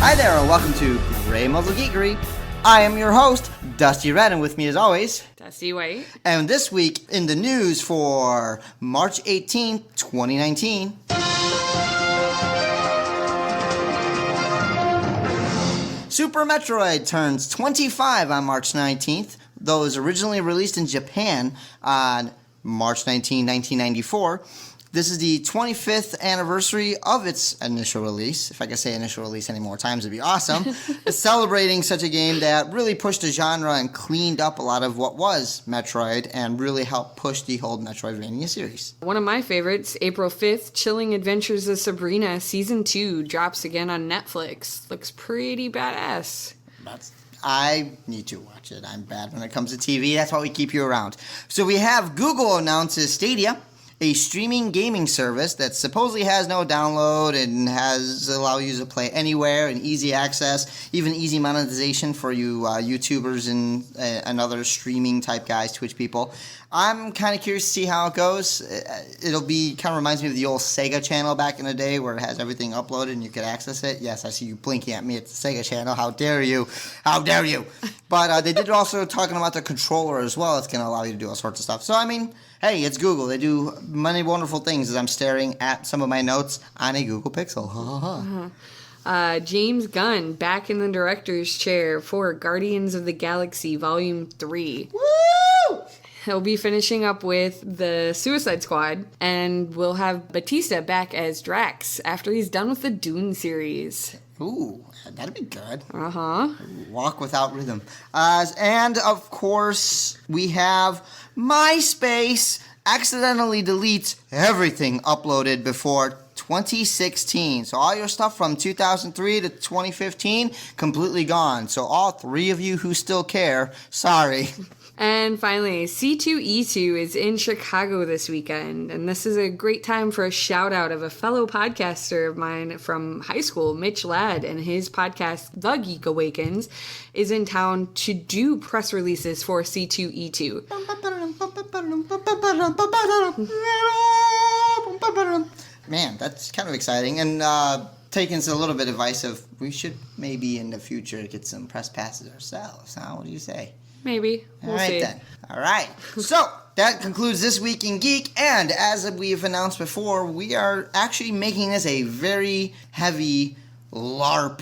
Hi there, and welcome to Muzzle Geekery. I am your host, Dusty Red, and with me as always, Dusty White. And this week in the news for March 18th, 2019. Super Metroid turns 25 on March 19th, though it was originally released in Japan on March 19, 1994. This is the 25th anniversary of its initial release. If I could say initial release any more times, it'd be awesome. It's celebrating such a game that really pushed the genre and cleaned up a lot of what was Metroid and really helped push the whole Metroidvania series. One of my favorites, April 5th, Chilling Adventures of Sabrina Season 2 drops again on Netflix. Looks pretty badass. I need to watch it. I'm bad when it comes to TV. That's why we keep you around. So we have Google announces Stadia, a streaming gaming service that supposedly has no download and has allow you to play anywhere and easy access, even easy monetization for you YouTubers and other streaming type guys, Twitch people. I'm kind of curious to see how it goes. It'll be kind of reminds me of the old Sega channel back in the day where it has everything uploaded and you could access it. Yes, I see you blinking at me at the Sega channel. How dare you? How dare you? But they did also talking about the controller as well. It's going to allow you to do all sorts of stuff. So, I mean, hey, it's Google. They do many wonderful things as I'm staring at some of my notes on a Google Pixel. James Gunn back in the director's chair for Guardians of the Galaxy Volume 3. Woo! He'll be finishing up with the Suicide Squad, and we'll have Batista back as Drax after he's done with the Dune series. Ooh, that'd be good. Uh-huh. Walk without rhythm. And, of course, we have MySpace accidentally deletes everything uploaded before 2016. So all your stuff from 2003 to 2015, completely gone. So all three of you who still care, sorry. And finally, C2E2 is in Chicago this weekend, and this is a great time for a shout-out of a fellow podcaster of mine from high school, Mitch Ladd, and his podcast, The Geek Awakens, is in town to do press releases for C2E2. Man, that's kind of exciting, and taking a little bit of advice of we should maybe in the future get some press passes ourselves, huh? What do you say? Maybe. We'll see. Then. All right. So that concludes This Week in Geek. And as we've announced before, we are actually making this a very heavy LARP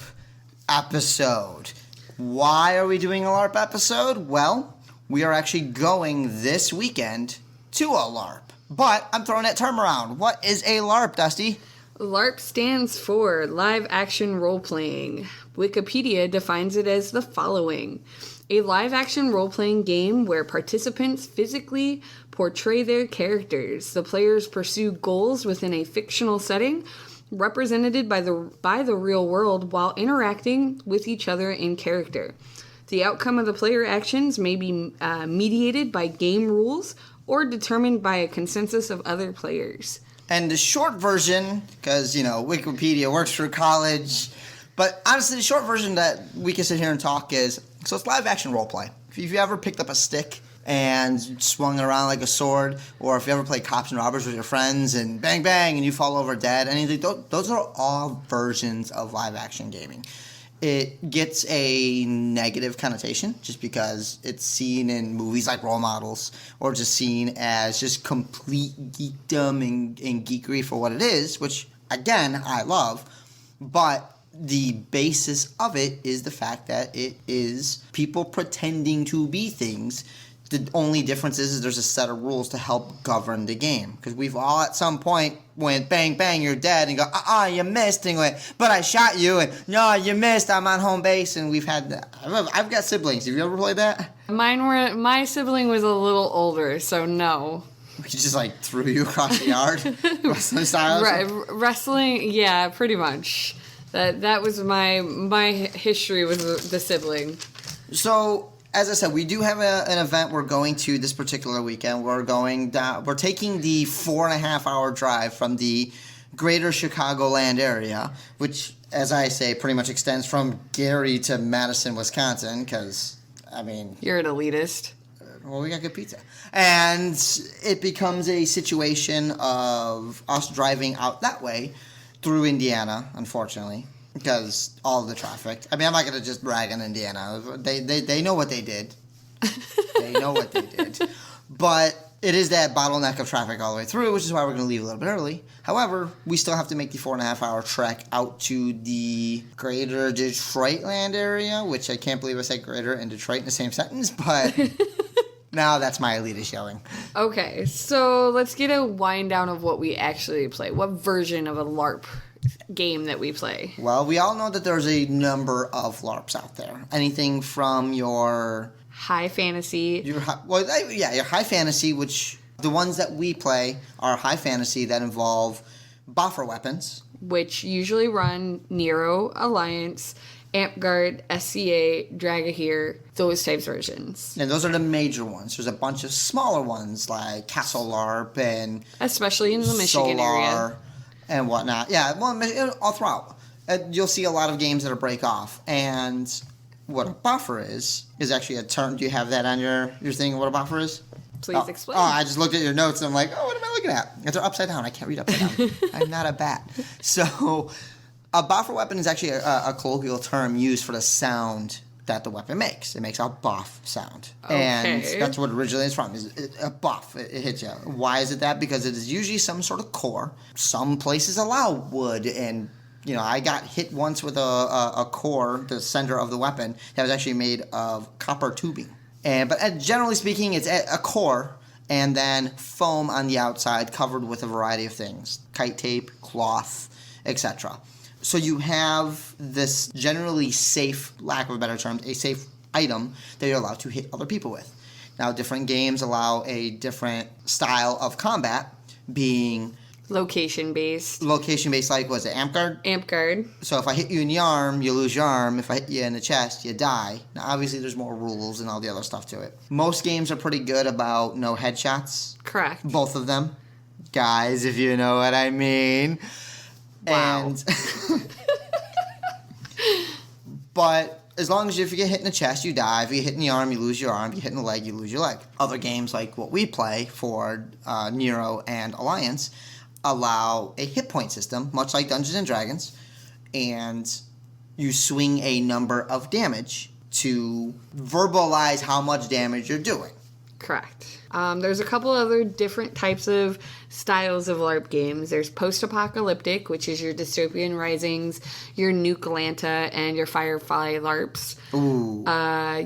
episode. Why are we doing a LARP episode? Well, we are actually going this weekend to a LARP. But I'm throwing that term around. What is a LARP, Dusty? LARP stands for Live Action Role-Playing. Wikipedia defines it as the following: a live-action role-playing game where participants physically portray their characters. The players pursue goals within a fictional setting represented by the real world while interacting with each other in character. The outcome of the player actions may be mediated by game rules or determined by a consensus of other players. And the short version, because, Wikipedia works for college, but honestly, the short version that we can sit here and talk is, so it's live action role play. If you ever picked up a stick and swung it around like a sword, or if you ever played cops and robbers with your friends and bang bang and you fall over dead, anything, those are all versions of live action gaming. It gets a negative connotation just because it's seen in movies like Role Models, or just seen as just complete geekdom and geekery for what it is, which again I love, but the basis of it is the fact that it is people pretending to be things. The only difference is there's a set of rules to help govern the game. Because we've all at some point went bang, bang, you're dead, and go, you missed, and went, but I shot you, and no, you missed, I'm on home base, and we've had that. I've got siblings. Have you ever played that? My sibling was a little older, so no. He just threw you across the yard? Wrestling style? Right, wrestling, yeah, pretty much. That was my history with the sibling. So, as I said, we do have an event we're going to this particular weekend. We're going down. We're taking the 4.5-hour drive from the greater Chicagoland area, which, as I say, pretty much extends from Gary to Madison, Wisconsin, because, You're an elitist. Well, we got good pizza. And it becomes a situation of us driving out that way through Indiana, unfortunately, because all the traffic. I mean, I'm not going to just brag on Indiana. They know what they did. They know what they did. But it is that bottleneck of traffic all the way through, which is why we're going to leave a little bit early. However, we still have to make the 4.5-hour trek out to the greater Detroit land area, which I can't believe I said greater and Detroit in the same sentence, but now that's my elitist yelling. Okay, so let's get a wind down of what we actually play. What version of a LARP game that we play? Well, we all know that there's a number of LARPs out there. Anything from your high fantasy. Your high fantasy, which the ones that we play are high fantasy that involve boffer weapons. Which usually run Nero, Alliance, Amtgard, SCA, Dragahir, those types of versions. And those are the major ones. There's a bunch of smaller ones like Castle LARP and especially in the Michigan area. And whatnot. Yeah, well, all throughout. You'll see a lot of games that are break off. And what a buffer is actually a term. Do you have that on your thing, what a buffer is? Please explain. Oh, I just looked at your notes and I'm like, what am I looking at? They're upside down. I can't read upside down. I'm not a bat. So a boffer weapon is actually a colloquial term used for the sound that the weapon makes. It makes a buff sound. Okay. And that's what originally it's from, is a buff. It hits you. Why is it that? Because it is usually some sort of core. Some places allow wood and I got hit once with a core, the center of the weapon, that was actually made of copper tubing. But generally speaking, it's a core and then foam on the outside covered with a variety of things. Kite tape, cloth, etc. So you have this generally safe, lack of a better term, a safe item that you're allowed to hit other people with. Now, different games allow a different style of combat, being location-based, like, was it Amtgard? Amtgard. So if I hit you in the arm, you lose your arm. If I hit you in the chest, you die. Now, obviously, there's more rules and all the other stuff to it. Most games are pretty good about no headshots. Correct. Both of them. Guys, if you know what I mean. Wow. And but as long as if you get hit in the chest, you die. If you get hit in the arm, you lose your arm. If you hit in the leg, you lose your leg. Other games like what we play for Nero and Alliance allow a hit point system, much like Dungeons and Dragons, and you swing a number of damage to verbalize how much damage you're doing. Correct. There's a couple other different types of styles of LARP games. There's post-apocalyptic, which is your dystopian risings, your Nuke Lanta, and your Firefly LARPs. Ooh.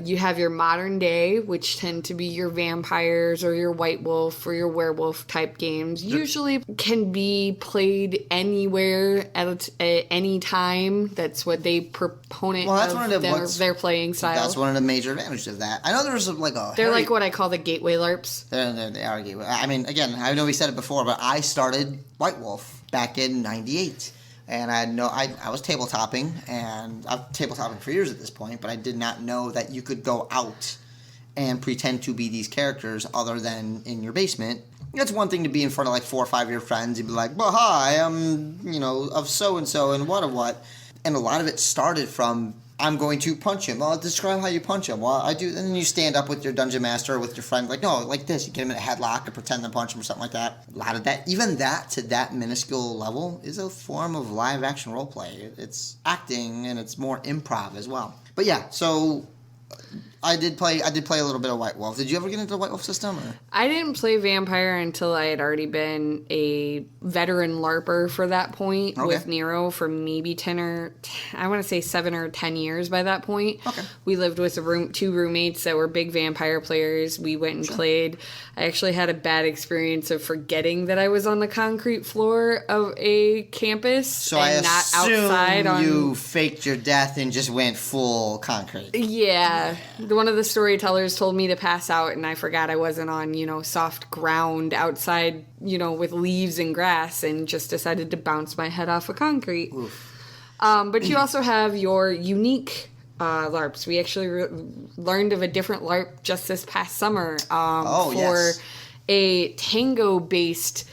You have your modern day, which tend to be your vampires or your white wolf or your werewolf type games. Usually can be played anywhere at any time. That's what they proponent of their playing style. That's one of the major advantages of that. I know there's they're like what I call the gateway LARPs. They are gateway. I mean, again, I know we said it before, but I started White Wolf back in '98. And I was tabletopping, and I've tabletopping for years at this point, but I did not know that you could go out and pretend to be these characters other than in your basement. It's one thing to be in front of like 4 or 5 of your friends and be like, well, hi, I'm, of so-and-so and what. And a lot of it started from, I'm going to punch him. Well, describe how you punch him. Well, I do. And then you stand up with your dungeon master or with your friend, like, no, like this. You get him in a headlock and pretend to punch him or something like that. A lot of that, even that to that minuscule level, is a form of live action role play. It's acting and it's more improv as well. But yeah, so I did play a little bit of White Wolf. Did you ever get into the White Wolf system? Or? I didn't play Vampire until I had already been a veteran LARPer for that point with Nero for maybe 7 or 10 years by that point. Okay. We lived with two roommates that were big vampire players. We went and played. I actually had a bad experience of forgetting that I was on the concrete floor of a campus so and not outside. You faked your death and just went full concrete. Yeah. One of the storytellers told me to pass out, and I forgot I wasn't on, soft ground outside, with leaves and grass, and just decided to bounce my head off of concrete. But you also have your unique LARPs. We actually learned of a different LARP just this past summer for a tango-based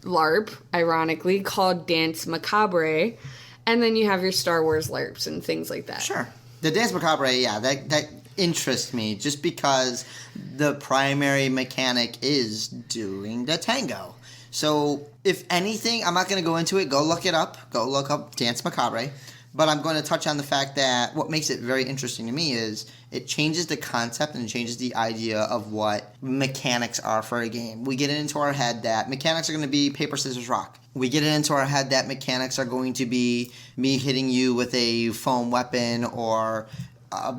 LARP, ironically, called Dance Macabre. And then you have your Star Wars LARPs and things like that. Sure. The Dance Macabre, yeah, that interests me just because the primary mechanic is doing the tango. So, if anything, I'm not going to go into it. Go look it up. Go look up Dance Macabre. But I'm going to touch on the fact that what makes it very interesting to me is it changes the concept and it changes the idea of what mechanics are for a game. We get it into our head that mechanics are going to be paper, scissors, rock. We get it into our head that mechanics are going to be me hitting you with a foam weapon or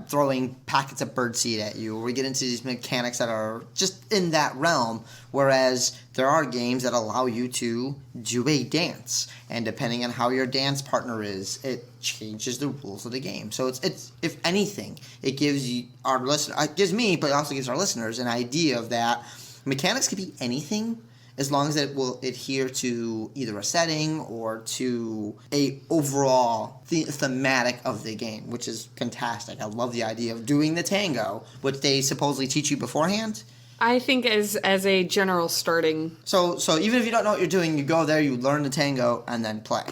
throwing packets of birdseed at you. We get into these mechanics that are just in that realm, whereas there are games that allow you to do a dance, and depending on how your dance partner is, it changes the rules of the game. So it's if anything, it gives it gives me, but it also gives our listeners an idea of that mechanics could be anything, as long as it will adhere to either a setting or to a overall thematic of the game, which is fantastic. I love the idea of doing the tango, which they supposedly teach you beforehand. I think as a general starting. So even if you don't know what you're doing, you go there, you learn the tango, and then play.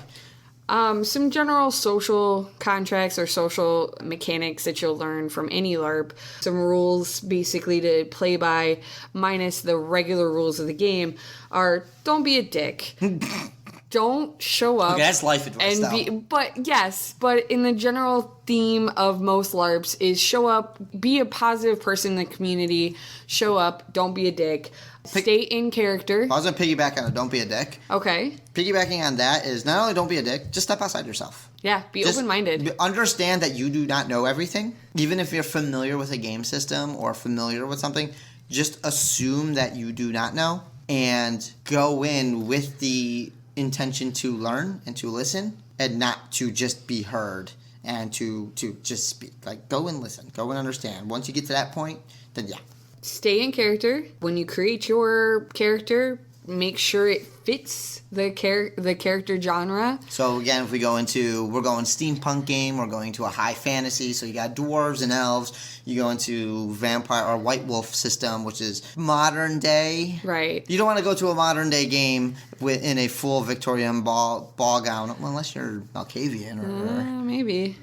Some general social contracts or social mechanics that you'll learn from any LARP. Some rules basically to play by, minus the regular rules of the game, are don't be a dick. Don't show up. Okay, that's life advice, but in the general theme of most LARPs is show up, be a positive person in the community, show up, don't be a dick. Stay in character. I was going to piggyback on it, don't be a dick. Okay. Piggybacking on that is not only don't be a dick, just step outside yourself. Yeah, be open-minded. Understand that you do not know everything. Even if you're familiar with a game system or familiar with something, just assume that you do not know and go in with the intention to learn and to listen and not to just be heard and to just speak. Like, go and listen. Go and understand. Once you get to that point, then yeah. Stay in character. When you create your character, make sure it fits the character genre. So again, if we're going steampunk game, we're going to a high fantasy, so you got dwarves and elves. You go into vampire or white wolf system, which is modern day. Right. You don't want to go to a modern day game in a full Victorian ball gown, unless you're Malkavian or maybe.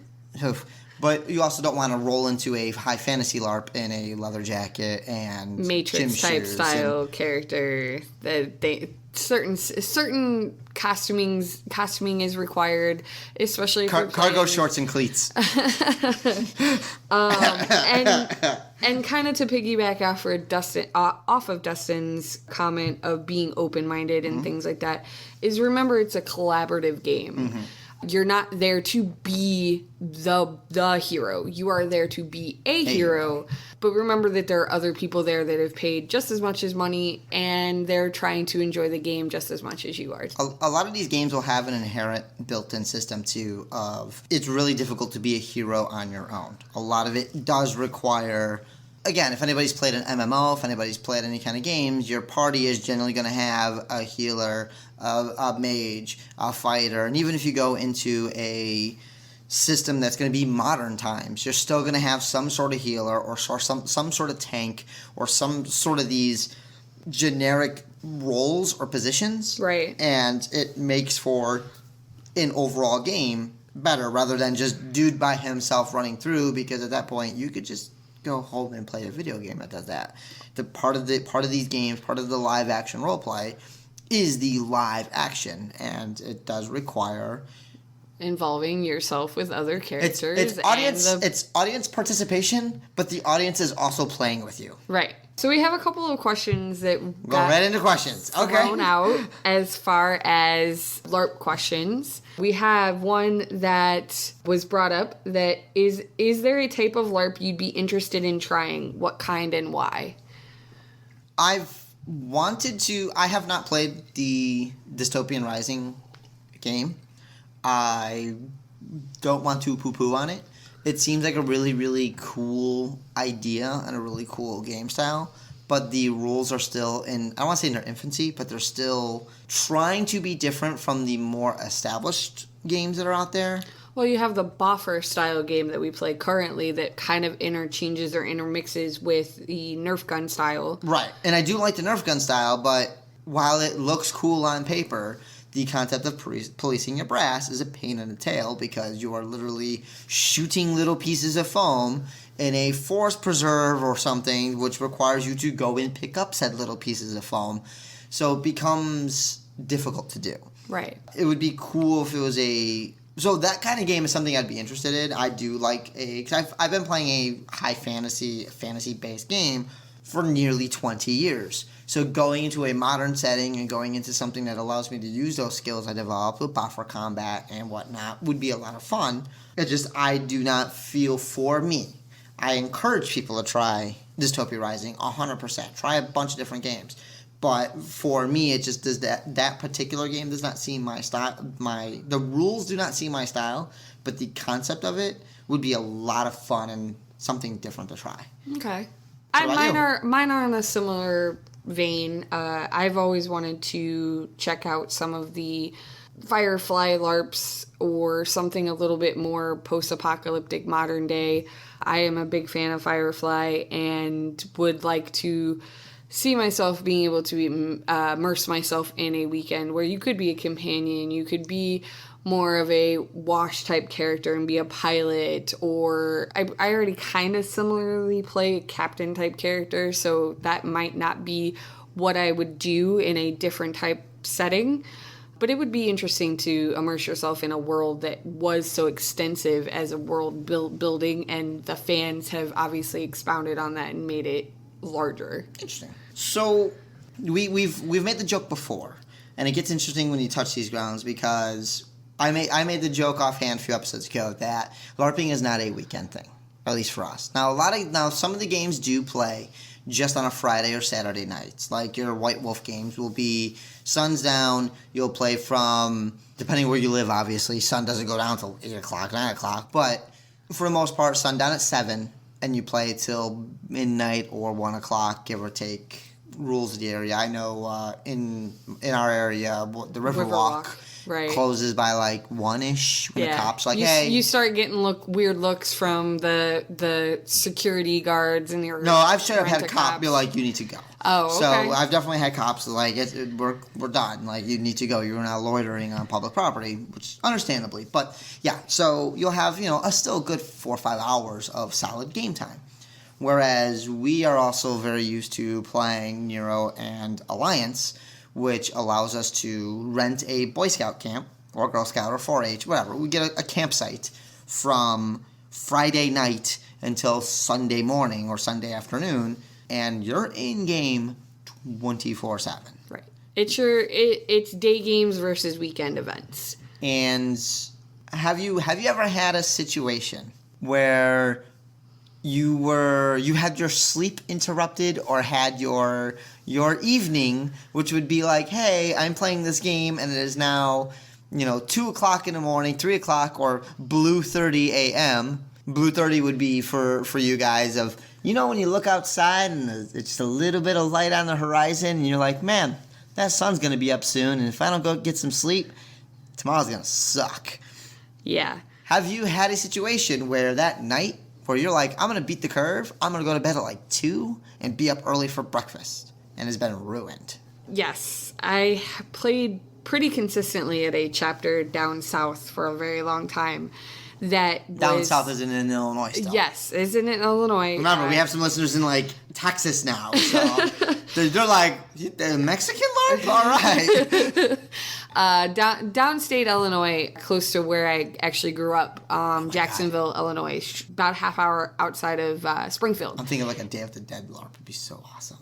But you also don't want to roll into a high fantasy LARP in a leather jacket and Matrix type style character. That certain costuming is required, especially for cargo shorts and cleats. And kind of to piggyback off of Dustin's comment of being open-minded and things like that, is remember it's a collaborative game. Mm-hmm. You're not there to be the hero. You are there to be a hero. But remember that there are other people there that have paid just as much as money, and they're trying to enjoy the game just as much as you are. A lot of these games will have an inherent built-in system, too, of it's really difficult to be a hero on your own. A lot of it does require... Again, if anybody's played an MMO, if anybody's played any kind of games, your party is generally going to have a healer, a mage, a fighter, and even if you go into a system that's going to be modern times, you're still going to have some sort of healer or some sort of tank or some sort of these generic roles or positions. Right. And it makes for an overall game better rather than just dude by himself running through, because at that point you could just go home and play a video game that does that. The part of these games, part of the live action role play is the live action, and it does require involving yourself with other characters. It's audience participation, but the audience is also playing with you. Right. So we have a couple of questions that go right into questions. Okay. Thrown out as far as LARP questions. We have one that was brought up that is there a type of LARP you'd be interested in trying? What kind and why? I have not played the Dystopian Rising game. I don't want to poo-poo on it. It seems like a really, really cool idea and a really cool game style, but the rules are still I don't want to say in their infancy, but they're still trying to be different from the more established games that are out there. Well, you have the Boffer style game that we play currently that kind of interchanges or intermixes with the Nerf gun style. Right, and I do like the Nerf gun style, but while it looks cool on paper, the concept of policing your brass is a pain in the tail, because you are literally shooting little pieces of foam in a forest preserve or something, which requires you to go and pick up said little pieces of foam. So it becomes difficult to do. Right. It would be cool if it was So that kind of game is something I'd be interested in. I do like because I've been playing a high fantasy-based game for nearly 20 years. So going into a modern setting and going into something that allows me to use those skills I developed with buffer combat and whatnot would be a lot of fun. It's just I do not feel for me. I encourage people to try Dystopia Rising 100%. Try a bunch of different games. But for me, it just does that particular game does not seem my style. The rules do not seem my style, but the concept of it would be a lot of fun and something different to try. Okay. Mine are in a similar vein. I've always wanted to check out some of the Firefly LARPs or something a little bit more post-apocalyptic modern day. I am a big fan of Firefly and would like to see myself being able to immerse myself in a weekend where you could be a companion, you could be more of a wash type character and be a pilot, or I already kind of similarly play a captain type character, so that might not be what I would do in a different type setting. But it would be interesting to immerse yourself in a world that was so extensive as a world building, and the fans have obviously expounded on that and made it larger. Interesting. So we've made the joke before, and it gets interesting when you touch these grounds because I made the joke offhand a few episodes ago that LARPing is not a weekend thing, at least for us. Now some of the games do play just on a Friday or Saturday nights. Like your White Wolf games will be sun's down. You'll play from, depending where you live, obviously, sun doesn't go down until 8 o'clock, 9 o'clock, but for the most part, sundown at 7, and you play till midnight or 1 o'clock, give or take. Rules of the area. I know in our area, the Riverwalk right. closes by like 1-ish when the cops like, hey. You start getting weird looks from the security guards and your. No, I've straight up had a cop be like, you need to go. Oh, okay. So I've definitely had cops like, we're done. Like, you need to go. You're not loitering on public property, which understandably. But yeah, so you'll have, a still good 4 or 5 hours of solid game time. Whereas we are also very used to playing Nero and Alliance, which allows us to rent a Boy Scout camp, or Girl Scout, or 4-H, whatever. We get a campsite from Friday night until Sunday morning or Sunday afternoon, and you're in-game 24/7. Right. It's day games versus weekend events. And have you ever had a situation where you had your sleep interrupted or had your evening, which would be like, hey, I'm playing this game and it is now 2 o'clock in the morning, 3 o'clock, or blue 30 a.m. Blue 30 would be for you guys of when you look outside and it's just a little bit of light on the horizon and you're like, man, that sun's gonna be up soon, and if I don't go get some sleep, tomorrow's gonna suck. Yeah. Have you had a situation where that night where you're like, I'm going to beat the curve, I'm going to go to bed at like 2 and be up early for breakfast, and it's been ruined? Yes. I played pretty consistently at a chapter down south for a very long time. Down south isn't in Illinois still. Yes, isn't it in Illinois? Remember, we have some listeners in like Texas now, so they're like, the Mexican LARP? All right. Downstate Illinois, close to where I actually grew up, Jacksonville, Illinois, about half hour outside of Springfield. I'm thinking like a Day of the Dead LARP would be so awesome.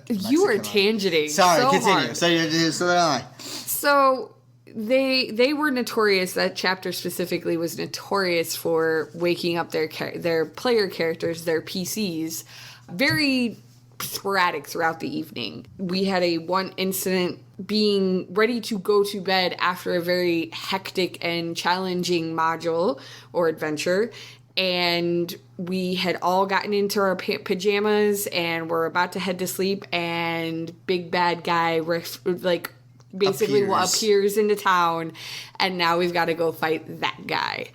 You are tangenting. Sorry, so continue. Hard. So they're like. So they were notorious. That chapter specifically was notorious for waking up their player characters, their PCs, very sporadic throughout the evening. We had one incident being ready to go to bed after a very hectic and challenging module or adventure, and we had all gotten into our pajamas and were about to head to sleep, and big bad guy basically appears into town, and now we've got to go fight that guy.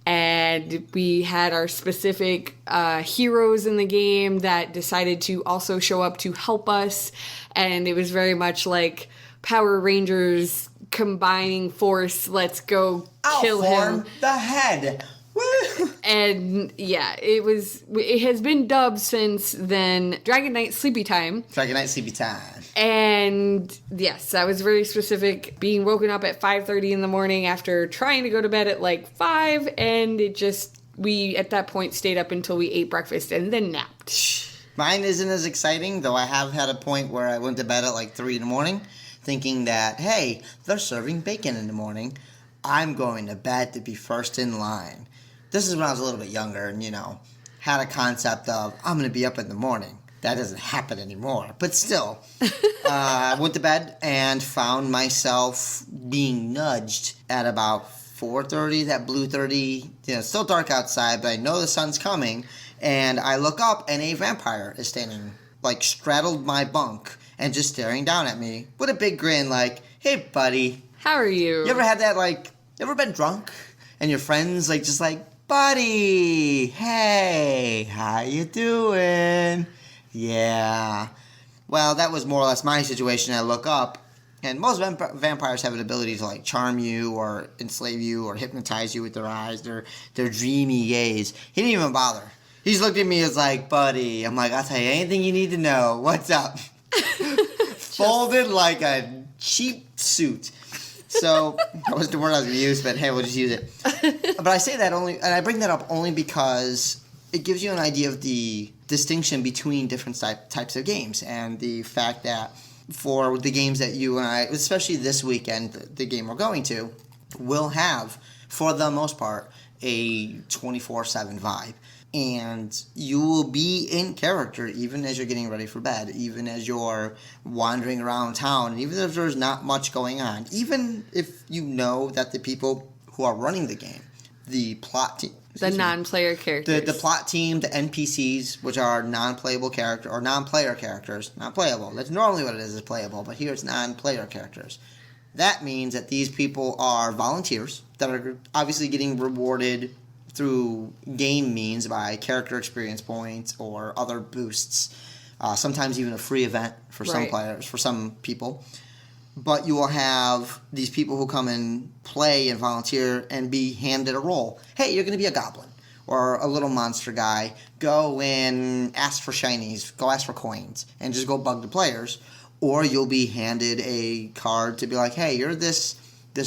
And we had our specific heroes in the game that decided to also show up to help us, and it was very much like Power Rangers combining force. Let's go kill him. The head. Woo! And yeah, it has been dubbed since then Dragon Knight Sleepy Time. Dragon Knight Sleepy Time. And yes, I was very specific, being woken up at 5:30 in the morning after trying to go to bed at like 5, and we at that point stayed up until we ate breakfast and then napped. Mine isn't as exciting, though I have had a point where I went to bed at like 3 in the morning thinking that, hey, they're serving bacon in the morning. I'm going to bed to be first in line. This is when I was a little bit younger and, had a concept of, I'm going to be up in the morning. That doesn't happen anymore. But still, I went to bed and found myself being nudged at about 4:30, that blue 30. It's still dark outside, but I know the sun's coming. And I look up and a vampire is standing, like, straddled my bunk and just staring down at me with a big grin like, hey, buddy. How are you? You ever had that, like, you ever been drunk and your friends, like, just like, buddy, hey, how you doing? Yeah. Well, that was more or less my situation. I look up, and most vampires have an ability to, like, charm you or enslave you or hypnotize you with their eyes, their dreamy gaze. He didn't even bother. He just looked at me as like, buddy. I'm like, I'll tell you anything you need to know. What's up? Folded like a cheap suit. So, that wasn't the word I was going to use, but hey, we'll just use it. But I say that and I bring that up only because it gives you an idea of the distinction between different types of games, and the fact that for the games that you and I, especially this weekend, the game we're going to, will have, for the most part, a 24/7 vibe. And you will be in character even as you're getting ready for bed, even as you're wandering around town, and even if there's not much going on, even if you know that the people who are running the game, the plot team, the non-player characters, the plot team, the NPCs, which are non-playable character or non-player characters, not playable. That's normally what it is playable, but here it's non-player characters. That means that these people are volunteers that are obviously getting rewarded through game means by character experience points or other boosts, sometimes even a free event for some players, for some people. But you will have these people who come and play and volunteer and be handed a role. Hey, you're going to be a goblin or a little monster guy. Go and ask for shinies, go ask for coins, and just go bug the players. Or you'll be handed a card to be like, hey, you're this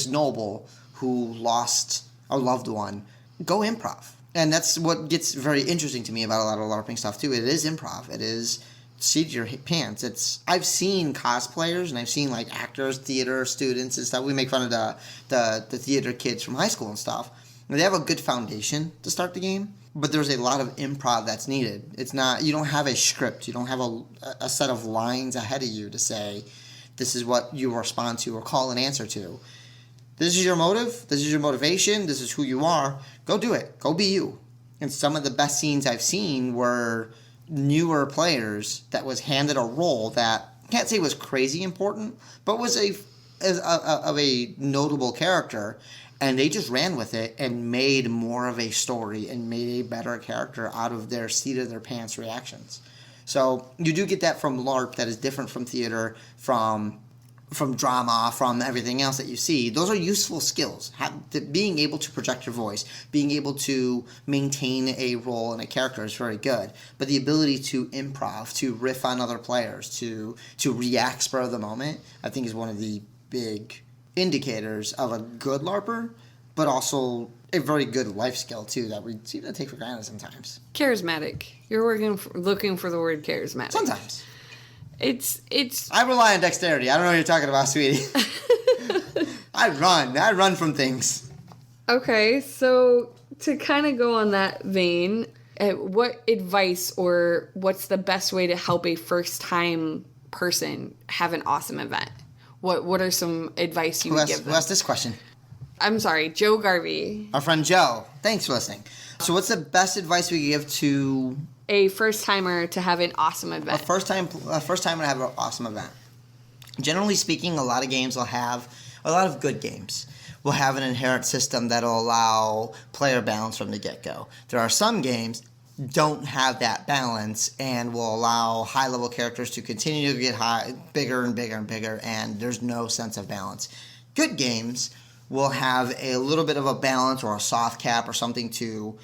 noble who lost a loved one. Go improv. And that's what gets very interesting to me about a lot of LARPing stuff, too. It is improv. It is seat your pants. I've seen cosplayers, and I've seen, like, actors, theater students and stuff. We make fun of the theater kids from high school and stuff. And they have a good foundation to start the game, but there's a lot of improv that's needed. It's not, you don't have a script. You don't have a set of lines ahead of you to say, this is what you respond to or call an answer to. This is your motive. This is your motivation. This is who you are. Go do it. Go be you. And some of the best scenes I've seen were newer players that was handed a role that I can't say was crazy important, but was of a notable character, and they just ran with it and made more of a story and made a better character out of their seat of their pants reactions. So you do get that from LARP that is different from theater, from drama, from everything else that you see. Those are useful skills. Being able to project your voice, being able to maintain a role and a character is very good. But the ability to improv, to riff on other players, to react spur of the moment, I think is one of the big indicators of a good LARPer, but also a very good life skill, too, that we seem to take for granted sometimes. Charismatic. You're looking for the word charismatic. Sometimes. It's. I rely on dexterity. I don't know what you're talking about, sweetie. I run from things. Okay, so to kind of go on that vein, what advice or what's the best way to help a first-time person have an awesome event? What are some advice you would give them? Who asked this question? I'm sorry, Joe Garvey. Our friend Joe. Thanks for listening. So what's the best advice we give to a first-timer to have an awesome event? A first-timer to have an awesome event. Generally speaking, a lot of games will have, a lot of good games will have an inherent system that will allow player balance from the get-go. There are some games don't have that balance and will allow high-level characters to continue to get bigger and bigger and bigger, and there's no sense of balance. Good games will have a little bit of a balance or a soft cap or something to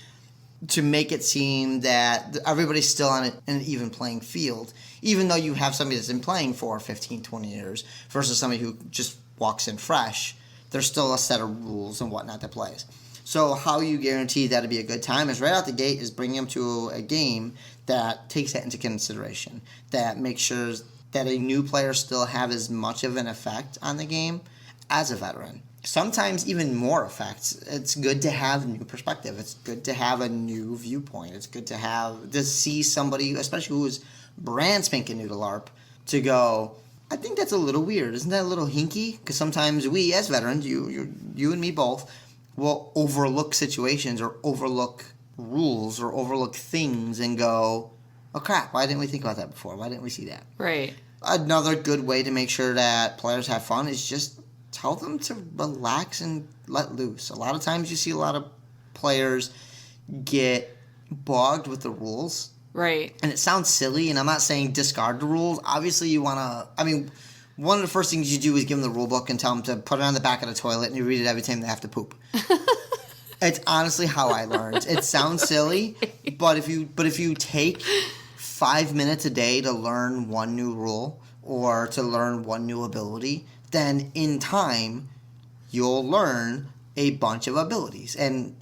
to make it seem that everybody's still on an even playing field, even though you have somebody that's been playing for 15, 20 years versus somebody who just walks in fresh. There's still a set of rules and whatnot that plays. So how you guarantee that it'd be a good time is right out the gate is bringing them to a game that takes that into consideration, that makes sure that a new player still have as much of an effect on the game as a veteran. Sometimes even more effects. It's good to have new perspective. It's good to have a new viewpoint. It's good to see somebody, especially who is brand spanking new to LARP, to go, I think that's a little weird. Isn't that a little hinky? Because sometimes we, as veterans, you and me both, will overlook situations or overlook rules or overlook things and go, oh crap, why didn't we think about that before? Why didn't we see that? Right. Another good way to make sure that players have fun is just tell them to relax and let loose. A lot of times you see a lot of players get bogged with the rules. Right. And it sounds silly, and I'm not saying discard the rules. Obviously, you want to... one of the first things you do is give them the rule book and tell them to put it on the back of the toilet, and you read it every time they have to poop. It's honestly how I learned. It sounds silly, but if you take 5 minutes a day to learn one new rule or to learn one new ability, then in time you'll learn a bunch of abilities, and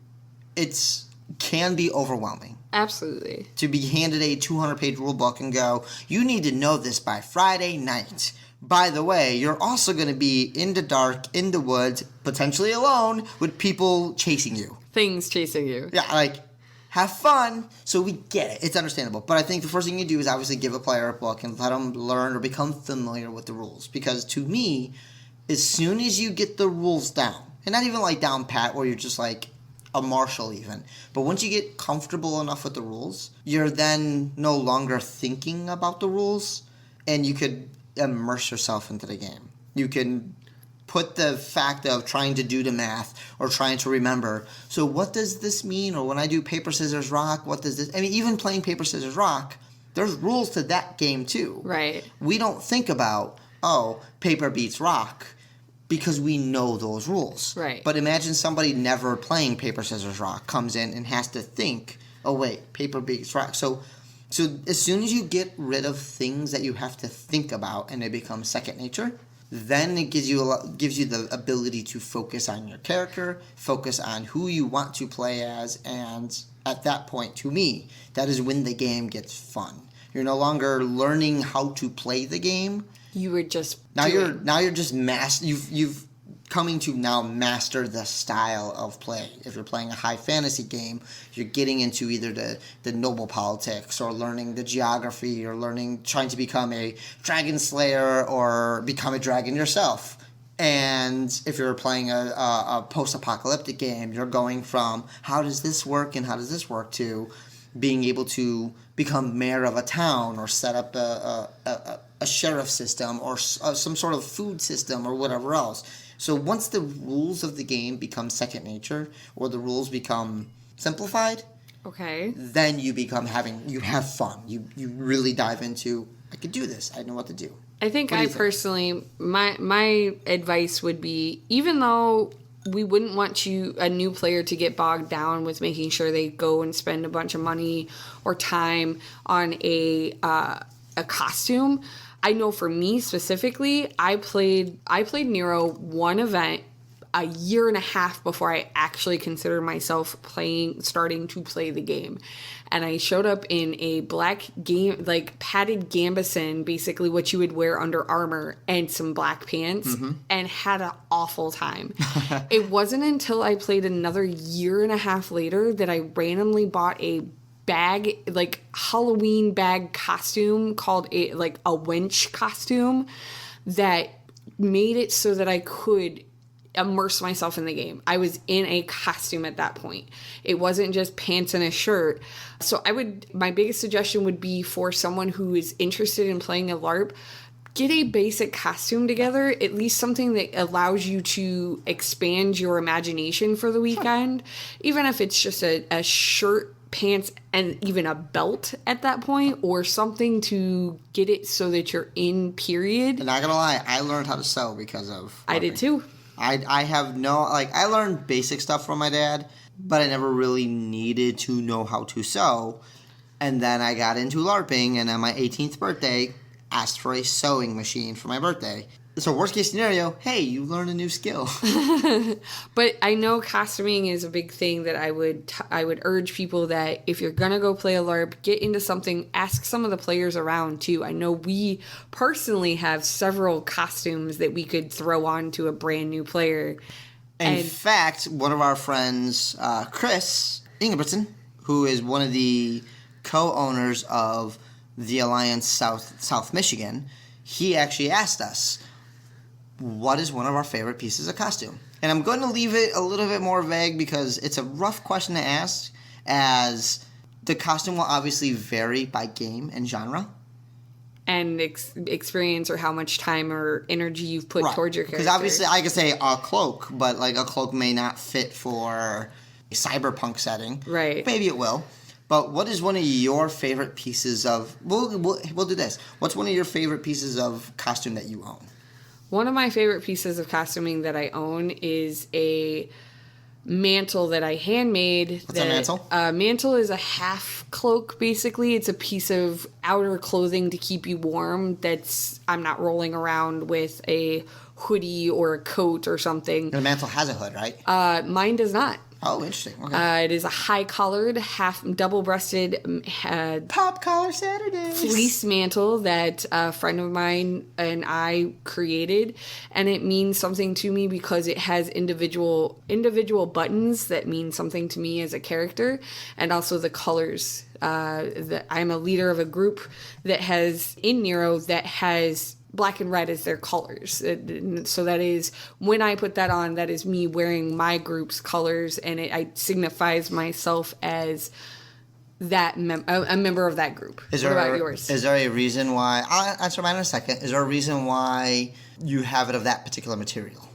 it's can be overwhelming. Absolutely. To be handed a 200-page rule book and go, you need to know this by Friday night. By the way, you're also going to be in the dark, in the woods, potentially alone, with people chasing you. Things chasing you. Yeah, like, have fun. So we get it. It's understandable. But I think the first thing you do is obviously give a player a book and let them learn or become familiar with the rules. Because to me, as soon as you get the rules down, and not even like down pat where you're just like a marshal even, but once you get comfortable enough with the rules, you're then no longer thinking about the rules, and you could immerse yourself into the game. You can put the fact of trying to do the math or trying to remember, so what does this mean? Or when I do paper, scissors, rock, what does this... even playing paper, scissors, rock, there's rules to that game too. Right. We don't think about, paper beats rock, because we know those rules. Right. But imagine somebody never playing paper, scissors, rock comes in and has to think, oh wait, paper beats rock. So as soon as you get rid of things that you have to think about and they become second nature, then it gives you the ability to focus on your character, focus on who you want to play as, and at that point, to me, that is when the game gets fun. You're no longer learning how to play the game. You were just you're just you've coming to now master the style of play. If you're playing a high fantasy game, you're getting into either the noble politics or learning the geography or trying to become a dragon slayer or become a dragon yourself. And if you're playing a post-apocalyptic game, you're going from how does this work and how does this work to being able to become mayor of a town or set up a sheriff system or some sort of food system or whatever else. So once the rules of the game become second nature or the rules become simplified, okay, then you have fun. You really dive into, I could do this. I know what to do. I think personally, my advice would be, even though we wouldn't want a new player to get bogged down with making sure they go and spend a bunch of money or time on a costume. I know for me specifically, I played Nero one event a year and a half before I actually considered myself starting to play the game. And I showed up in a black padded gambeson, basically what you would wear under armor, and some black pants, and had an awful time. It wasn't until I played another year and a half later that I randomly bought a bag, Halloween bag costume called a wench costume that made it so that I could immerse myself in the game. I was in a costume at that point. It wasn't just pants and a shirt. So my biggest suggestion would be for someone who is interested in playing a LARP, get a basic costume together, at least something that allows you to expand your imagination for the weekend, even if it's just a shirt, pants, and even a belt at that point, or something to get it so that you're in period. I'm not gonna lie, I learned how to sew because of LARPing. I did too. I have no, like, I learned basic stuff from my dad, but I never really needed to know how to sew. And then I got into LARPing, and on my 18th birthday, asked for a sewing machine for my birthday. So worst case scenario, hey, you learn a new skill. But I know costuming is a big thing that I would urge people that if you're gonna go play a LARP, get into something, ask some of the players around too. I know we personally have several costumes that we could throw on to a brand new player. In fact, one of our friends, Chris Ingebrigtsen, who is one of the co-owners of the Alliance South Michigan, he actually asked us, what is one of our favorite pieces of costume? And I'm going to leave it a little bit more vague because it's a rough question to ask, as the costume will obviously vary by game and genre. And experience, or how much time or energy you've put towards your character. Because obviously I could say a cloak, but like a cloak may not fit for a cyberpunk setting. Right. Maybe it will. But what is one of your favorite pieces of... We'll do this. What's one of your favorite pieces of costume that you own? One of my favorite pieces of costuming that I own is a mantle that I handmade. What's a mantle? Mantle is a half cloak, basically. It's a piece of outer clothing to keep you warm. I'm not rolling around with a hoodie or a coat or something. And a mantle has a hood, right? Mine does not. Oh, interesting. Okay. It is a high-collared, half double-breasted Pop collar Saturdays fleece mantle that a friend of mine and I created, and it means something to me because it has individual buttons that mean something to me as a character, and also the colors. I'm a leader of a group that has in Nero that has black and red as their colors. So that is, when I put that on, that is me wearing my group's colors, and it signifies myself as that a member of that group. What about yours? Is there a reason why... I'll answer mine in a second. Is there a reason why you have it of that particular material?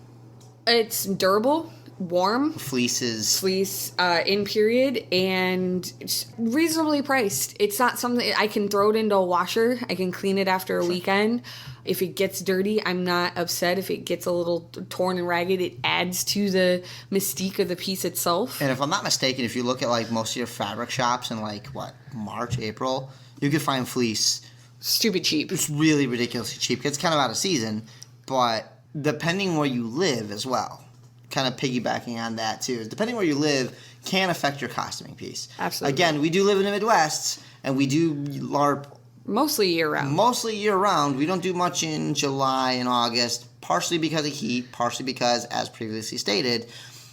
It's durable, warm. Fleece, in period, and it's reasonably priced. It's not something... I can throw it into a washer. I can clean it after a weekend. If it gets dirty, I'm not upset. If it gets a little torn and ragged, it adds to the mystique of the piece itself. And if I'm not mistaken, if you look at like most of your fabric shops in like, March, April, you can find fleece. Stupid cheap. It's really ridiculously cheap. It's kind of out of season, but depending where you live as well, kind of piggybacking on that too, depending where you live can affect your costuming piece. Absolutely. Again, we do live in the Midwest, and we do LARP mostly year-round. We don't do much in July and August, partially because of heat, partially because, as previously stated,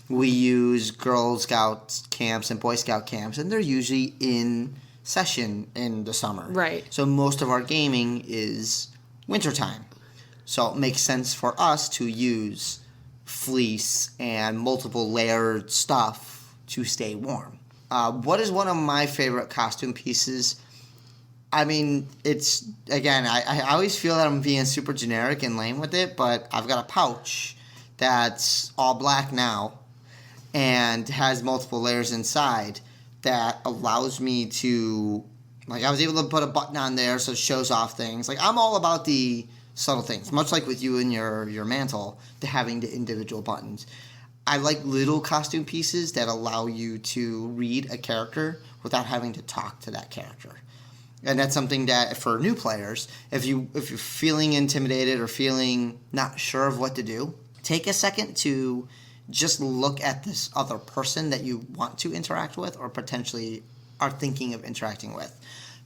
we use Girl Scout camps and Boy Scout camps, and they're usually in session in the summer. Right. So most of our gaming is wintertime. So it makes sense for us to use fleece and multiple layered stuff to stay warm. What is one of my favorite costume pieces? I mean, it's, again, I always feel that I'm being super generic and lame with it, but I've got a pouch that's all black now and has multiple layers inside that allows me to, like, I was able to put a button on there so it shows off things. Like, I'm all about the subtle things, much like with you and your mantle, to having the individual buttons. I like little costume pieces that allow you to read a character without having to talk to that character. And that's something that, for new players, if you're feeling intimidated or feeling not sure of what to do, take a second to just look at this other person that you want to interact with or potentially are thinking of interacting with.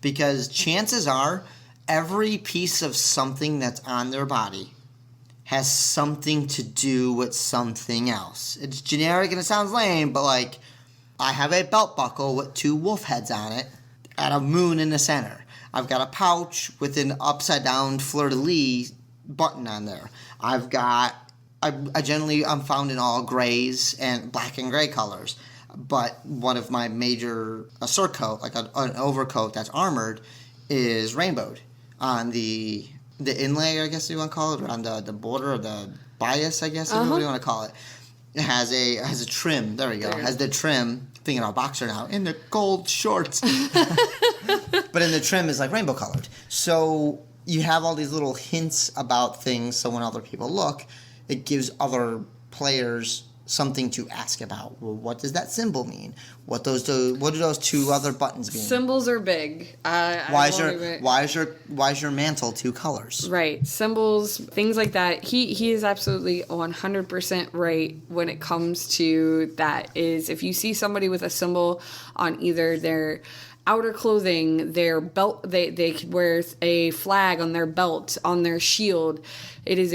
Because chances are, every piece of something that's on their body has something to do with something else. It's generic and it sounds lame, but like, I have a belt buckle with 2 wolf heads on it and a moon in the center. I've got a pouch with an upside down fleur-de-lis button on there. I'm found in all grays and black and gray colors. But one of my major, a surcoat, like an overcoat that's armored, is rainbowed on the inlay, I guess you want to call it, or on the border, or the bias, I guess, what do you want to call it. It has a trim. There we go. It has the trim. Thinking of a boxer now in the gold shorts, but in the trim is like rainbow colored. So you have all these little hints about things. So when other people look, it gives other players something to ask about. Well, what does that symbol mean? What do those two other buttons mean? Symbols are big. Why is your mantle 2 colors? Right. Symbols, things like that. He is absolutely 100% right when it comes to that. Is if you see somebody with a symbol on either their outer clothing, their belt, they could wear a flag on their belt, on their shield. It is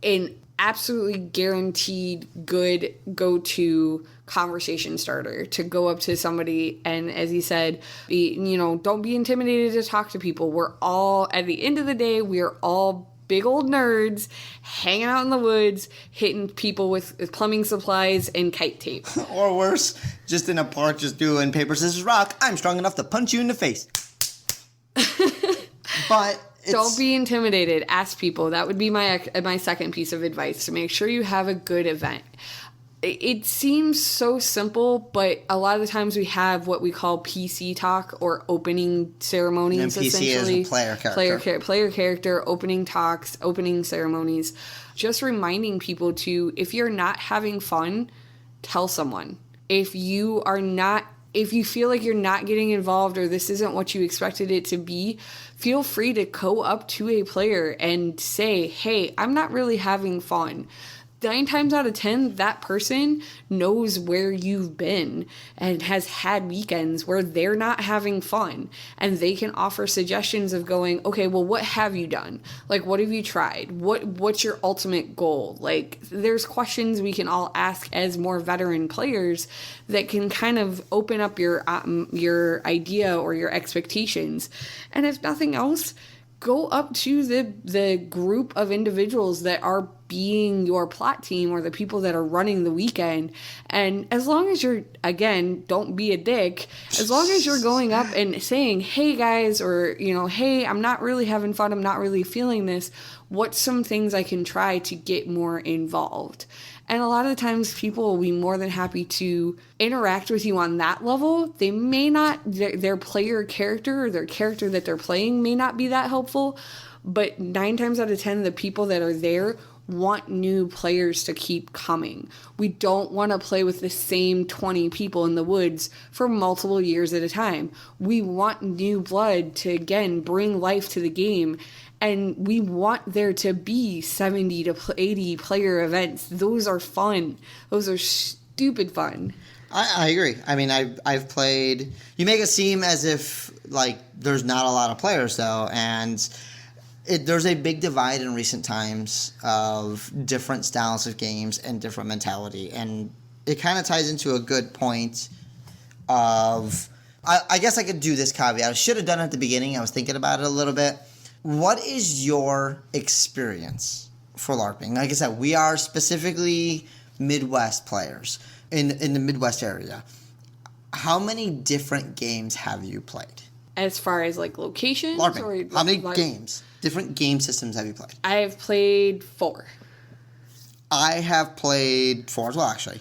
an absolutely guaranteed good go-to conversation starter to go up to somebody and, as he said, don't be intimidated to talk to people. We're all, at the end of the day, we are all big old nerds hanging out in the woods, hitting people with plumbing supplies and kite tape. Or worse, just in a park, just doing paper, scissors, rock. I'm strong enough to punch you in the face. But don't be intimidated. Ask people. That would be my second piece of advice, to make sure you have a good event. It seems so simple, but a lot of the times we have what we call PC talk, or opening ceremonies. And PC essentially. is a player character. Player character, opening talks, opening ceremonies. Just reminding people to, if you're not having fun, tell someone. If you feel like you're not getting involved, or this isn't what you expected it to be, feel free to go up to a player and say, hey, I'm not really having fun. 9 times out of 10, that person knows where you've been and has had weekends where they're not having fun, and they can offer suggestions of going, okay, well, what have you done? Like, what have you tried? What's your ultimate goal? Like, there's questions we can all ask as more veteran players that can kind of open up your idea or your expectations. And if nothing else, go up to the group of individuals that are being your plot team, or the people that are running the weekend. And as long as you're, again, don't be a dick, as long as you're going up and saying, hey guys, or, hey, I'm not really having fun, I'm not really feeling this, what's some things I can try to get more involved? And a lot of the times people will be more than happy to interact with you on that level. They may not, their player character or their character that they're playing may not be that helpful, but 9 times out of 10, the people that are there want new players to keep coming. We don't want to play with the same 20 people in the woods for multiple years at a time. We want new blood to, again, bring life to the game. And we want there to be 70 to 80 player events. Those are fun. Those are stupid fun. I agree. I mean, I've played... You make it seem as if, like, there's not a lot of players, though. And there's a big divide in recent times of different styles of games and different mentality. And it kind of ties into a good point of... I guess I could do this caveat. I should have done it at the beginning. I was thinking about it a little bit. What is your experience for LARPing? Like I said, we are specifically Midwest players in the Midwest area. How many different games have you played? As far as like locations? LARPing. How many games? Different game systems have you played? I have played 4. I have played 4 as well, actually.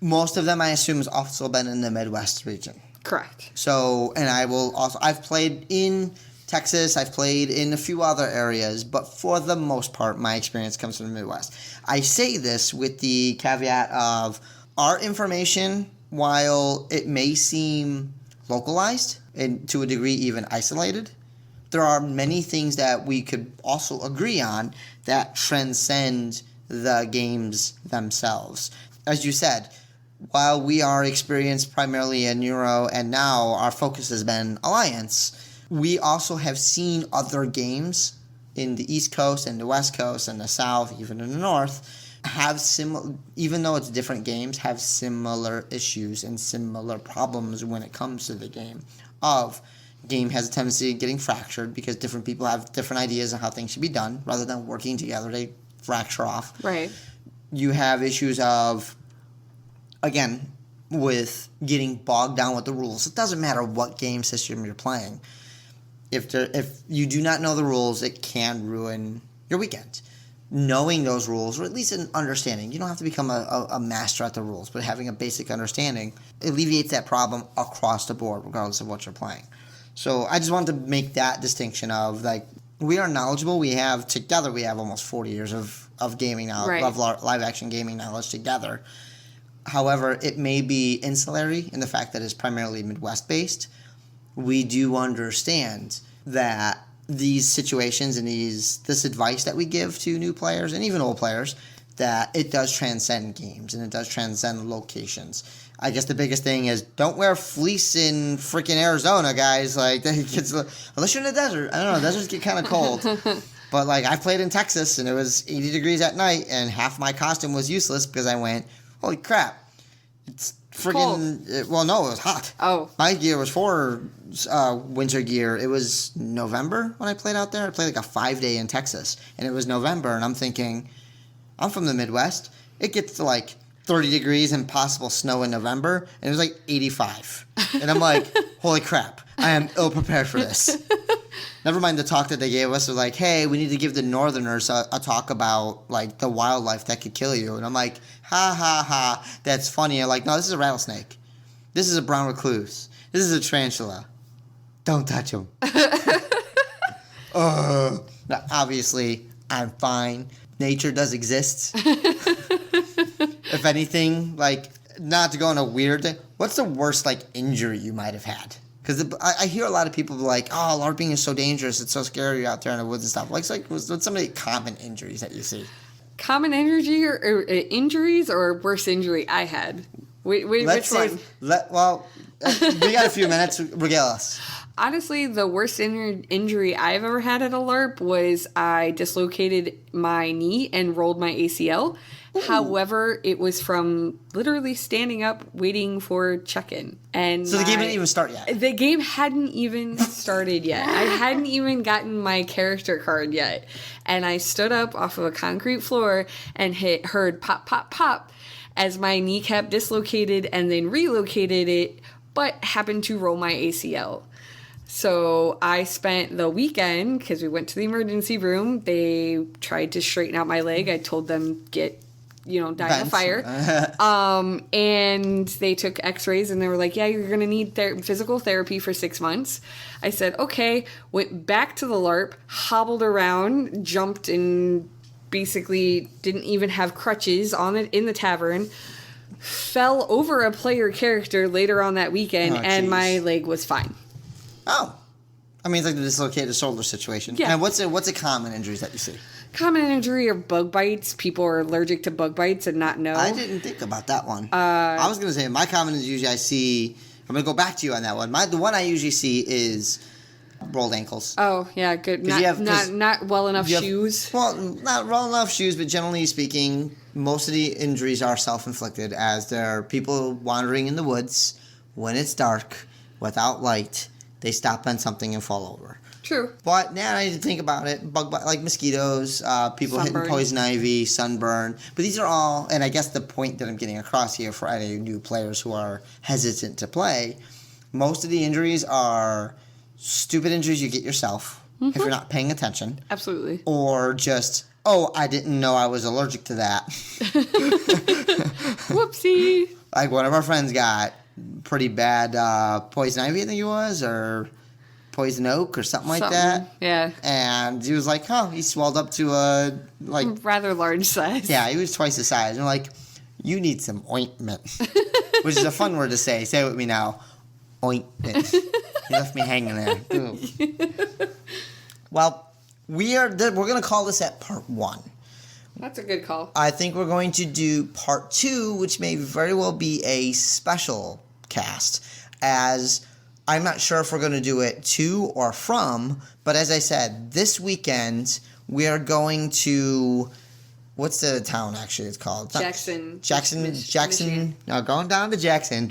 Most of them, I assume, has also been in the Midwest region. Correct. So, and I've played in Texas, I've played in a few other areas, but for the most part, my experience comes from the Midwest. I say this with the caveat of our information, while it may seem localized and to a degree even isolated, there are many things that we could also agree on that transcend the games themselves. As you said, while we are experienced primarily in Euro and now our focus has been Alliance, we also have seen other games in the East Coast and the West Coast and the South, even in the North, have even though it's different games, have similar issues and similar problems when it comes to the game. Game has a tendency of getting fractured because different people have different ideas on how things should be done. Rather than working together, they fracture off. Right. You have issues of, again, with getting bogged down with the rules. It doesn't matter what game system you're playing. If you do not know the rules, it can ruin your weekend. Knowing those rules, or at least an understanding. You don't have to become a master at the rules, but having a basic understanding alleviates that problem across the board, regardless of what you're playing. So I just wanted to make that distinction of, like, we are knowledgeable. We have almost 40 years of of gaming knowledge, Right. of live action gaming knowledge together. However, it may be insulary in the fact that it's primarily Midwest based. We do understand that these situations and this advice that we give to new players and even old players, that it does transcend games and it does transcend locations. I guess the biggest thing is don't wear fleece in freaking Arizona, guys. Like, unless you're in the desert. I don't know. Deserts get kind of cold. But, like, I've played in Texas, and it was 80 degrees at night, and half my costume was useless because I went, holy crap. It's freaking... Well, no, it was hot. Oh. My gear was for winter gear. It was November when I played out there. I played, like, a 5-day in Texas, and it was November, and I'm thinking, I'm from the Midwest. It gets to, like... 30 degrees and possible snow in November, and it was like 85. And I'm like, holy crap, I am ill prepared for this. Never mind the talk that they gave us. They're like, hey, we need to give the Northerners a talk about like the wildlife that could kill you. And I'm like, ha ha ha, that's funny. I'm like, no, this is a rattlesnake. This is a brown recluse. This is a tarantula. Don't touch them. Now, obviously, I'm fine. Nature does exist. If anything, like, not to go on a weird thing, what's the worst, like, injury you might have had? Because I hear a lot of people be like, oh, LARPing is so dangerous, it's so scary out there in the woods and stuff. What's some of the common injuries that you see? Common injury or injuries or worst injury I had? Which one? We got a few minutes. Regale us. Honestly, the worst injury I've ever had at a LARP was I dislocated my knee and rolled my ACL. Ooh. However, it was from literally standing up waiting for check-in. And so the game didn't even start yet? The game hadn't even started yet. I hadn't even gotten my character card yet. And I stood up off of a concrete floor and heard pop, pop, pop as my kneecap dislocated and then relocated it, but happened to roll my ACL. So I spent the weekend, because we went to the emergency room, they tried to straighten out my leg. I told them, die in a fire. And they took x-rays and they were like, yeah, you're going to need physical therapy for 6 months. I said, okay, went back to the LARP, hobbled around, jumped and basically didn't even have crutches on it in the tavern. Fell over a player character later on that weekend, and my leg was fine. Oh. I mean, it's like the dislocated shoulder situation. Yeah. And what's a common injuries that you see? Common injury are bug bites. People are allergic to bug bites and not know. I didn't think about that one. I was going to say, my common injuries I see... I'm going to go back to you on that one. The one I usually see is rolled ankles. Oh, yeah, good. Not well enough shoes. Well, not well enough shoes, but generally speaking, most of the injuries are self-inflicted, as there are people wandering in the woods when it's dark, without light. They stop on something and fall over. True. But now I need to think about it. Bug bite, like mosquitoes, people hitting poison ivy, sunburn. But these are all, and I guess the point that I'm getting across here for any new players who are hesitant to play, most of the injuries are stupid injuries you get yourself if you're not paying attention. Absolutely. Or just, oh, I didn't know I was allergic to that. Whoopsie. Like one of our friends got pretty bad poison ivy, I think it was, or poison oak or something like that. Yeah. And he was like, he swelled up to a, like... rather large size. Yeah, he was twice the size. And we're like, you need some ointment. Which is a fun word to say. Say it with me now. Ointment. You left me hanging there. Ooh. Well, we're going to call this at part 1. That's a good call. I think we're going to do part 2, which may very well be a special cast, as I'm not sure if we're going to do it to or from, but as I said, this weekend we are going to, what's the town actually it's called? Jackson. Michigan. No, going down to Jackson.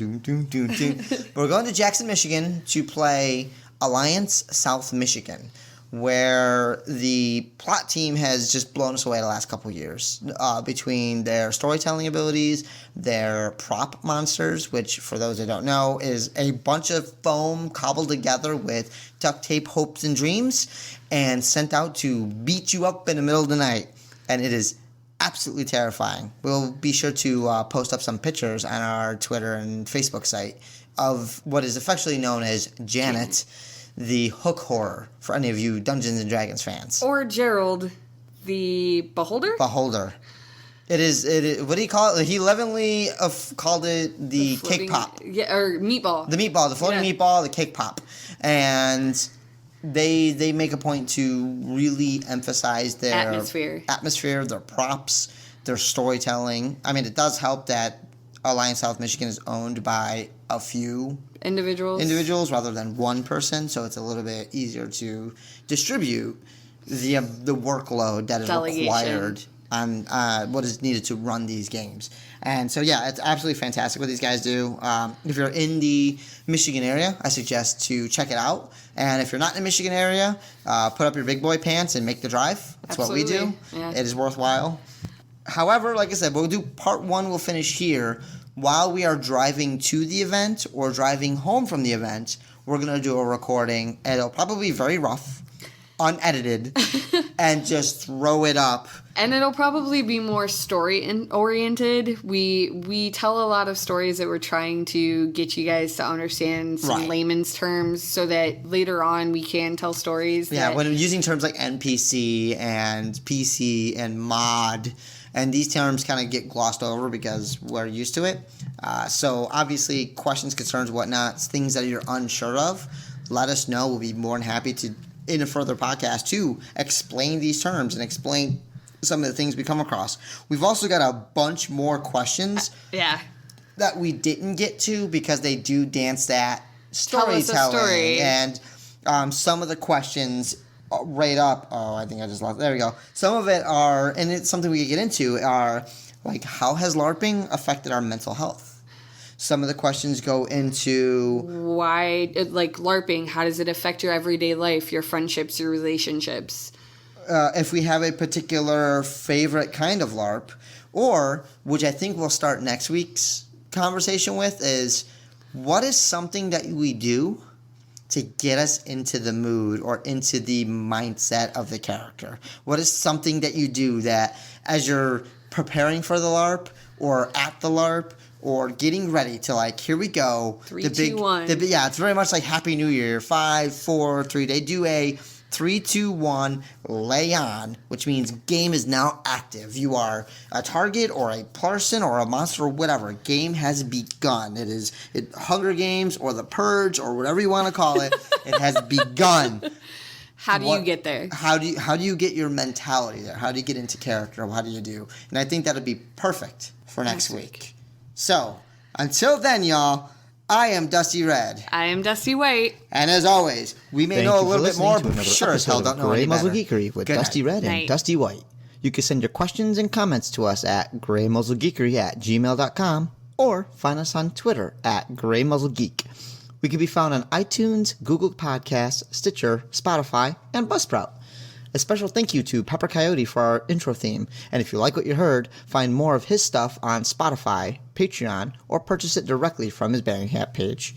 We're going to Jackson, Michigan to play Alliance South Michigan, where the plot team has just blown us away the last couple years between their storytelling abilities, their prop monsters, which, for those that don't know, is a bunch of foam cobbled together with duct tape, hopes, and dreams, and sent out to beat you up in the middle of the night. And it is absolutely terrifying. We'll be sure to post up some pictures on our Twitter and Facebook site of what is affectionately known as Janet, the hook horror, for any of you Dungeons & Dragons fans. Or Gerald, The Beholder? Beholder. It is. What do you call it? He lovingly called it the cake pop. Yeah, or meatball. The meatball, the floating meatball, the cake pop, and they make a point to really emphasize their atmosphere, their props, their storytelling. I mean, it does help that Alliance South Michigan is owned by a few individuals rather than one person, so it's a little bit easier to distribute the workload that is required on what is needed to run these games. And so, yeah, it's absolutely fantastic what these guys do. If you're in the Michigan area, I suggest to check it out. And if you're not in the Michigan area, put up your big boy pants and make the drive. That's what we do. Yeah. It is worthwhile. However, like I said, we'll do part 1. We'll finish here. While we are driving to the event or driving home from the event, we're going to do a recording. And it'll probably be very rough, unedited, and just throw it up. And it'll probably be more story-oriented. We tell a lot of stories that we're trying to get you guys to understand some layman's terms so that later on we can tell stories. Yeah, when using terms like NPC and PC and mod, and these terms kind of get glossed over because we're used to it. So obviously questions, concerns, whatnot, things that you're unsure of, let us know. We'll be more than happy to, in a further podcast, to explain these terms and explain some of the things we come across. We've also got a bunch more questions that we didn't get to because they do dance that storytelling. Tell us a story. And some of the questions right up, I think I just lost, there we go. Some of it are, and it's something we could get into, are like, how has LARPing affected our mental health? Some of the questions go into why, like LARPing, how does it affect your everyday life, your friendships, your relationships? If we have a particular favorite kind of LARP, or, which I think we'll start next week's conversation with, is what is something that we do to get us into the mood or into the mindset of the character? What is something that you do that as you're preparing for the LARP or at the LARP or getting ready to, like, here we go. 3, 2, 1. Yeah, it's very much like Happy New Year. 5, 4, 3. They do a 3, 2, 1, lay on, which means game is now active. You are a target or a person or a monster or whatever. Game has begun. It is Hunger Games or The Purge or whatever you want to call it. It has begun. How do you get there? How do you get your mentality there? How do you get into character? How do you do? And I think that would be perfect for next week. So, until then, y'all, I am Dusty Red. I am Dusty White. And as always, we may know a little bit more, but sure as hell don't know any better. Muzzle Geekery with Dusty Red and Dusty White. You can send your questions and comments to us at graymuzzlegeekery@gmail.com or find us on Twitter at graymuzzlegeek. We can be found on iTunes, Google Podcasts, Stitcher, Spotify, and Buzzsprout. A special thank you to Pepper Coyote for our intro theme. And if you like what you heard, find more of his stuff on Spotify, Patreon, or purchase it directly from his Bandcamp page.